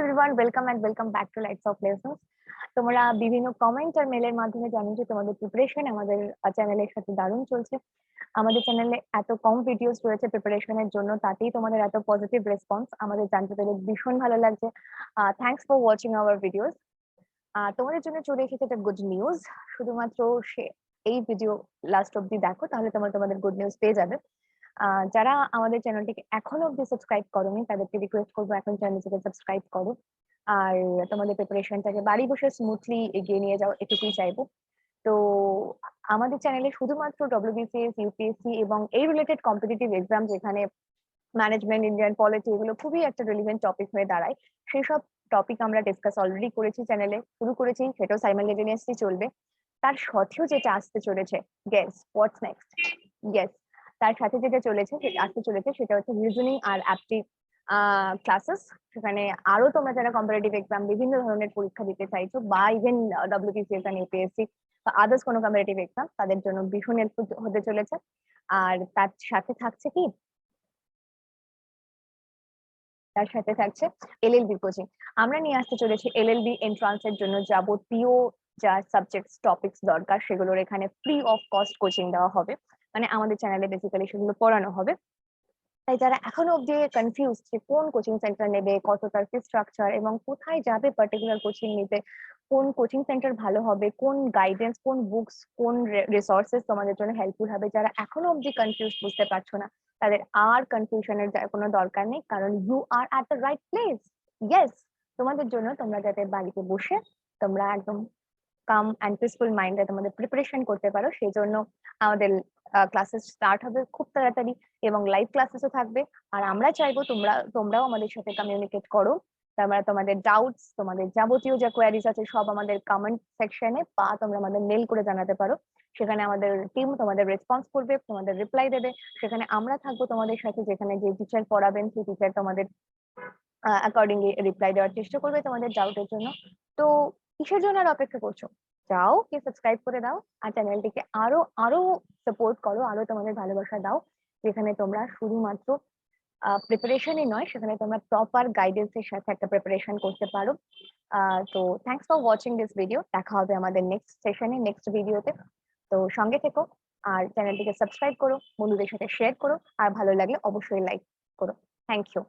Everyone, welcome back to lights off lessons. তোমরা বিভিন্ন comment আর মেলের মাধ্যমে জানো যে তোমাদের প্রিপারেশন আমাদের চ্যানেলের সাথে দারুণ চলছে। আমাদের চ্যানেলে এত কম ভিডিওস রয়েছে প্রিপারেশনের জন্য, তাতেই তোমাদের এত পজিটিভ রেসপন্স আমাদের জানতে পেরে ভীষণ ভালো লাগছে। Thanks for watching hour videos. তোমাদের জন্য চলে এসেছে একটা গুড নিউজ। শুধুমাত্র এই ভিডিও লাস্ট অব্দি দেখো, তাহলে তোমাদের গুড নিউজ পেয়ে যাবে। যারা আমাদের চ্যানেলটিকে এখনো অব্দি সাবস্ক্রাইব করোনি তাদেরকে রিকোয়েস্ট করবো এখন চ্যানেলটিকে সাবস্ক্রাইব করো, আর তোমাদের প্রিপারেশনটাকে বাড়ি বসে স্মুথলি এগিয়ে নিয়ে যাও, এটুকুই চাইবো। তো আমাদের চ্যানেলে শুধুমাত্র WBCS, UPSC এবং এই রিলেটেড কম্পিটিটিভ এক্সাম, যেখানে ম্যানেজমেন্ট, ইন্ডিয়ান পলিটি, এগুলো খুবই একটা রিলিভেন্ট টপিক হয়ে দাঁড়ায়, সেই সব টপিক আমরা ডিসকাস অলরেডি করেছি, চ্যানেলে শুরু করেছি, সেটাও সাইমালটেনিয়াসলি চলবে। তার সাথেও যেটা আসতে চলেছে, গেস হোয়াটস নেক্সট, গেস তার সাথে যেটা আসতে চলেছে সেটা হচ্ছে রিজনিং আর অ্যাপটি ক্লাসেস। সেখানে আরো তোমরা যারা কম্পারেটিভ এক্সাম বিভিন্ন ধরনের পরীক্ষা দিতে চাইছো, বা ইভেন WBCS and UPSC বা আদার্স কোনো কম্পারেটিভ এক্সাম, তাদের জন্য ভীষণ হেল্পফুল হতে চলেছে। আর তার সাথে থাকছে LLB কোচিং। আমরা নিয়ে আসতে চলেছি LLB এন্ট্রান্সের জন্য যাবতীয় যা সাবজেক্টস টপিকস দরকার, সেগুলোর এখানে ফ্রি অফ কস্ট কোচিং দেওয়া হবে। মানে আমাদের চ্যানেলে বেসিক্যালি সেগুলো পড়ানো হবে। তাই যারা এখনো অব্দি কনফিউজ যে কোন কোচিং সেন্টার নেবে, কত তার ফি স্ট্রাকচার, এবং কোথায় যাবে পার্টিকুলার কোচিং নিতে, কোন কোচিং সেন্টার ভালো হবে, কোন গাইডেন্স, কোন বুকস, কোন রিসোর্সেস তোমাদের জন্য হেল্পফুল হবে, যারা এখনো অব্দি কনফিউজ, বুঝতে পারছো না, তাদের আর কনফিউশনের কোনো দরকার নেই, কারণ you are at the right place. Yes, তোমাদের জন্য, তোমরা যাতে বাড়িতে বসে তোমরা একদম কাম অ্যান্ড পিসফুল মাইন্ডে তোমাদের প্রিপারেশন করতে পারো, সেই জন্য আমাদের ক্লাসেস স্টার্ট হবে খুব তাড়াতাড়ি, এবং লাইভ ক্লাসেসও থাকবে। আর আমরা চাইবো তোমরাও আমাদের সাথে কমিউনিকেট করো। তোমরা তোমাদের ডাউটস, তোমাদের যাবতীয় যা কোয়ারিজ আছে সব আমাদের কমেন্ট সেকশনে বা তোমরা আমাদের মেল করে জানাতে পারো। সেখানে আমাদের টিম তোমাদের রেসপন্স করবে, তোমাদের রিপ্লাই দেবে। সেখানে আমরা থাকবো তোমাদের সাথে, যেখানে যে টিচার পড়াবেন সেই টিচার তোমাদের অ্যাকর্ডিংলি রিপ্লাই দেওয়ার চেষ্টা করবে তোমাদের ডাউটের জন্য। তো কিসের জন্য আর অপেক্ষা করছো? যাও, কে সাবস্ক্রাইব করে দাও, আর চ্যানেলটিকে আরো আরো সাপোর্ট করো, আরো তোমাদের ভালোবাসা দাও, যেখানে তোমরা শুধুমাত্র প্রিপারেশনই নয়, সেখানে তোমরা প্রপার গাইডেন্সের সাথে একটা প্রিপারেশন করতে পারো। তো thanks for watching this video. দেখা হবে আমাদের নেক্সট সেশনে, নেক্সট ভিডিওতে। তো সঙ্গে থেকো, আর চ্যানেলটিকে সাবস্ক্রাইব করো, বন্ধুদের সাথে শেয়ার করো, আর ভালো লাগলে অবশ্যই লাইক করো। Thank you.